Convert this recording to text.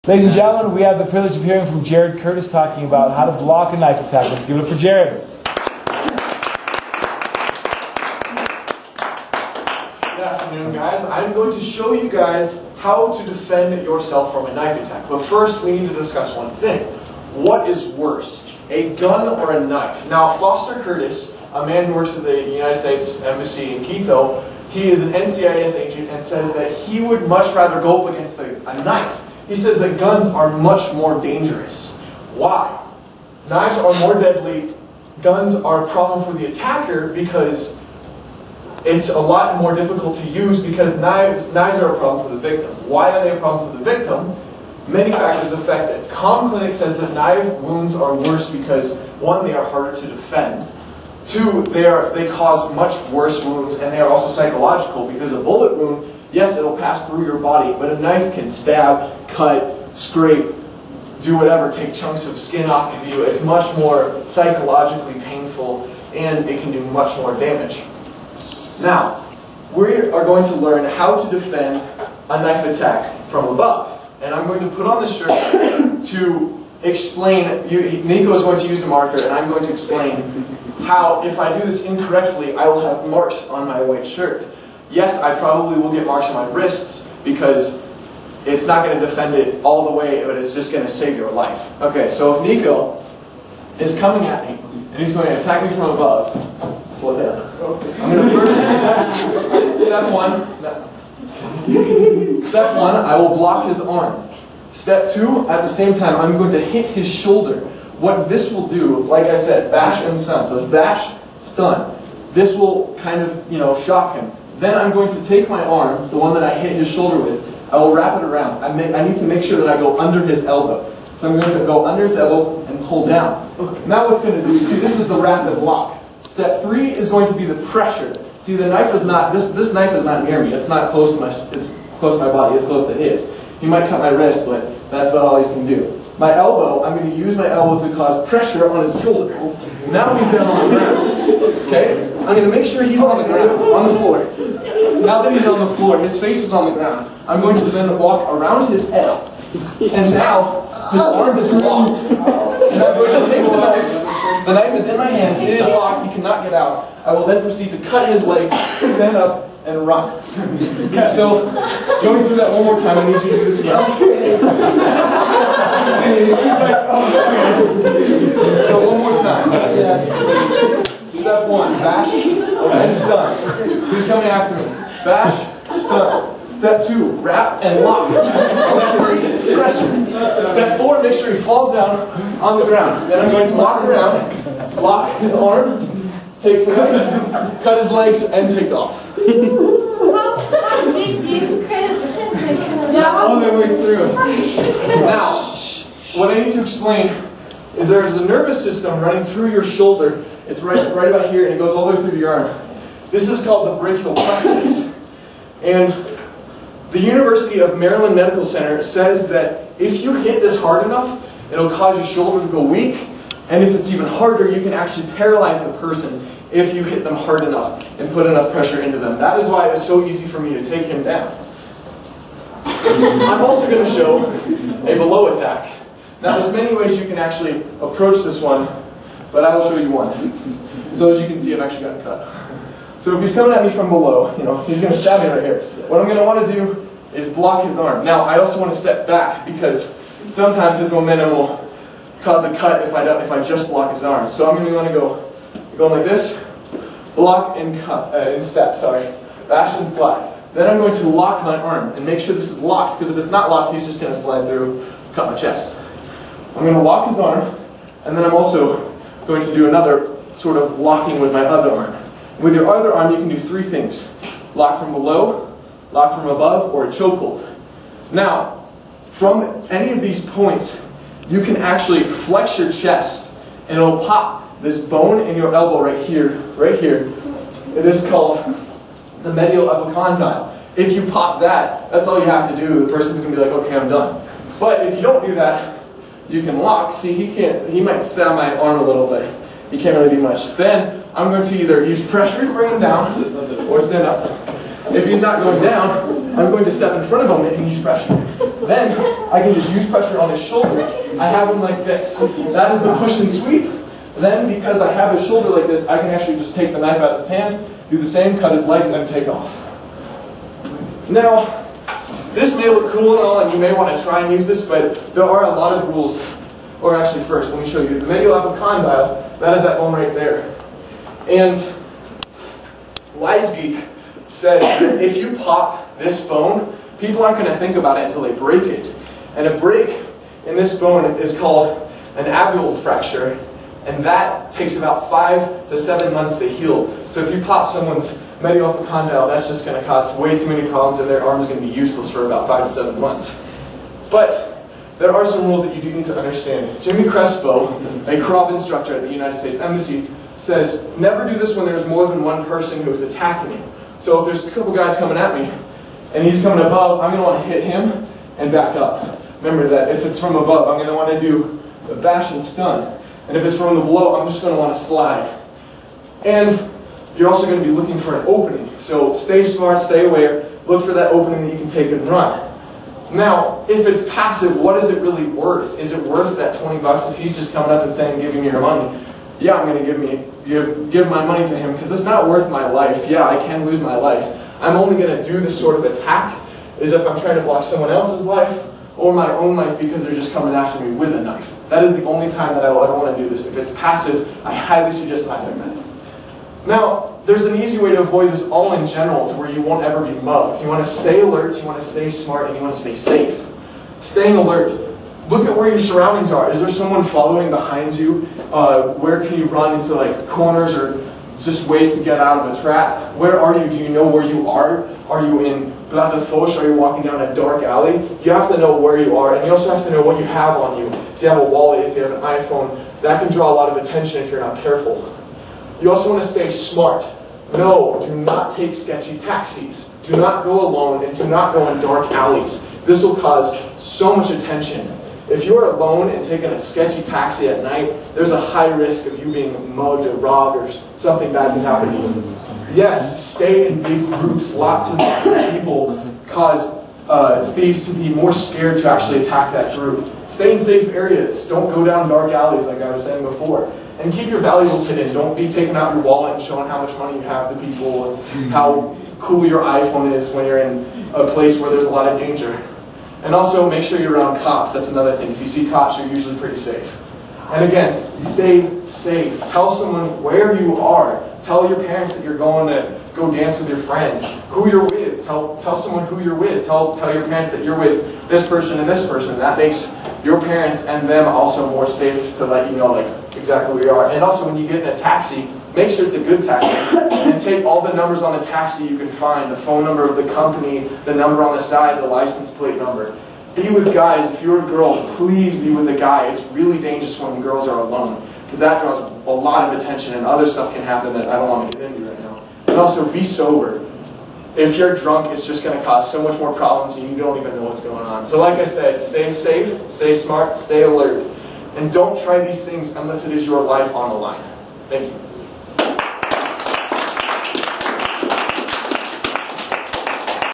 Ladies and gentlemen, we have the privilege of hearing from Jared Curtis talking about how to block a knife attack. Let's give it up for Jared. Good afternoon, guys. I'm going to show you guys how to defend yourself from a knife attack. But first, we need to discuss one thing. What is worse, a gun or a knife? Now, Foster Curtis, a man who works at the United States Embassy in Quito, he is an NCIS agent and says that he would much rather go up against a knife. He says that guns are much more dangerous. Why? Knives are more deadly. Guns are a problem for the attacker because it's a lot more difficult to use because knives are a problem for the victim. Why are they a problem for the victim? Many factors affect it. Calm Clinic says that knife wounds are worse because, one, they are harder to defend. Two, they cause much worse wounds, and they are also psychological because a bullet wound, yes, it'll pass through your body, but a knife can stab, cut, scrape, do whatever, take chunks of skin off of you. It's much more psychologically painful, and it can do much more damage. Now, we are going to learn how to defend a knife attack from above. And I'm going to put on this shirt to explain, Nico is going to use a marker, and I'm going to explain how, if I do this incorrectly, I will have marks on my white shirt. Yes, I probably will get marks on my wrists, because it's not going to defend it all the way, but it's just going to save your life. Okay, so if Nico is coming at me, and he's going to attack me from above, slow down. I'm going to first, Step one, I will block his arm. Step two, at the same time, I'm going to hit his shoulder. What this will do, like I said, bash and stun. So bash, stun. This will kind of, shock him. Then I'm going to take my arm, the one that I hit his shoulder with, I will wrap it around. I need to make sure that I go under his elbow. So I'm going to go under his elbow and pull down. Now what's going to do, you see, this is the rapid lock. Step three is going to be the pressure. See, the knife is not, this knife is not near me. It's not close to my body. It's close to his. He might cut my wrist, but that's about all he can do. My elbow, I'm going to use my elbow to cause pressure on his shoulder. Now he's down on the ground. Okay? I'm going to make sure he's on the ground, on the floor. Now that he's on the floor, his face is on the ground, I'm going to then walk around his head. And now, his arm is locked. And I'm going to take the knife. The knife is in my hand. It is locked. He cannot get out. I will then proceed to cut his legs, stand up, and run. Okay, so, going through that one more time, I need you to do this again. So one more time. Step one, bash and stun. Who's coming after me? Bash, stun. Step two, wrap and lock. Step three, pressure. Step four, make sure he falls down on the ground. Then I'm going to walk around, lock his arm, cut his legs, and take off. How did you, Chris? All the way through. Now, what I need to explain is there's a nervous system running through your shoulder. It's right about here, and it goes all the way through to your arm. This is called the brachial plexus. And the University of Maryland Medical Center says that if you hit this hard enough, it'll cause your shoulder to go weak. And if it's even harder, you can actually paralyze the person if you hit them hard enough and put enough pressure into them. That is why it was so easy for me to take him down. I'm also going to show a below attack. Now there's many ways you can actually approach this one, but I will show you one. So as you can see, I've actually gotten cut. So if he's coming at me from below, he's going to stab me right here. What I'm going to want to do is block his arm. Now I also want to step back because sometimes his momentum will cause a cut if I just block his arm. So I'm going to want to go going like this, block and cut, and step, bash and slide. Then I'm going to lock my arm and make sure this is locked, because if it's not locked, he's just going to slide through, cut my chest. I'm going to lock his arm, and then I'm also going to do another sort of locking with my other arm. With your other arm, you can do three things. Lock from below, lock from above, or a chokehold. Now, from any of these points, you can actually flex your chest, and it'll pop this bone in your elbow right here. It is called the medial epicondyle. If you pop that, that's all you have to do. The person's going to be like, okay, I'm done. But if you don't do that, you can lock. See, he might stab my arm a little bit. He can't really do much. Then I'm going to either use pressure to bring him down or stand up. If he's not going down, I'm going to step in front of him and use pressure. Then I can just use pressure on his shoulder. I have him like this. That is the push and sweep. Then, because I have his shoulder like this, I can actually just take the knife out of his hand, do the same, cut his legs, and take off. Now, this may look cool and all, and you may want to try and use this, but there are a lot of rules. Or actually, first, let me show you. The medial epicondyle, that is that bone right there. And Weisgeek said that if you pop this bone, people aren't going to think about it until they break it. And a break in this bone is called an alveolar fracture, and that takes about 5 to 7 months to heal. So if you pop someone's medial epicondyle, that's just going to cause way too many problems, and their arm is going to be useless for about 5 to 7 months. But there are some rules that you do need to understand. Jimmy Crespo, a Krav instructor at the United States Embassy, says, never do this when there's more than one person who is attacking you. So if there's a couple guys coming at me, and he's coming above, I'm going to want to hit him and back up. Remember that if it's from above, I'm going to want to do the bash and stun. And if it's from the below, I'm just going to want to slide. And you're also going to be looking for an opening. So stay smart, stay aware, look for that opening that you can take and run. Now, if it's passive, what is it really worth? Is it worth that 20 bucks if he's just coming up and saying, give me your money? Yeah, I'm going to give my money to him because it's not worth my life. Yeah, I can lose my life. I'm only going to do this sort of attack is if I'm trying to block someone else's life or my own life because they're just coming after me with a knife. That is the only time that I will ever want to do this. If it's passive, I highly suggest not doing that. Now, there's an easy way to avoid this all in general to where you won't ever be mugged. You want to stay alert, you want to stay smart, and you want to stay safe. Staying alert. Look at where your surroundings are. Is there someone following behind you? Where can you run into like corners or just ways to get out of a trap? Where are you? Do you know where you are? Are you in Plaza Foch? Are you walking down a dark alley? You have to know where you are, and you also have to know what you have on you. If you have a wallet, if you have an iPhone, that can draw a lot of attention if you're not careful. You also want to stay smart. No, do not take sketchy taxis. Do not go alone, and do not go in dark alleys. This will cause so much attention. If you are alone and taking a sketchy taxi at night, there's a high risk of you being mugged or robbed or something bad can happen to you. Yes, stay in big groups. Lots of people cause thieves to be more scared to actually attack that group. Stay in safe areas. Don't go down dark alleys like I was saying before. And keep your valuables hidden. Don't be taking out your wallet and showing how much money you have to people and how cool your iPhone is when you're in a place where there's a lot of danger. And also make sure you're around cops. That's another thing. If you see cops, you're usually pretty safe. And again, stay safe. Tell someone where you are. Tell your parents that you're going to go dance with your friends. Who you're with. Tell someone who you're with. Tell your parents that you're with this person and this person. That makes your parents and them also more safe to let you know like exactly where you are. And also when you get in a taxi, make sure it's a good taxi. And take all the numbers on the taxi you can find. The phone number of the company, the number on the side, the license plate number. Be with guys. If you're a girl, please be with a guy. It's really dangerous when girls are alone, because that draws a lot of attention and other stuff can happen that I don't want to get into right now. And also, be sober. If you're drunk, it's just going to cause so much more problems and you don't even know what's going on. So like I said, stay safe, stay smart, stay alert. And don't try these things unless it is your life on the line. Thank you.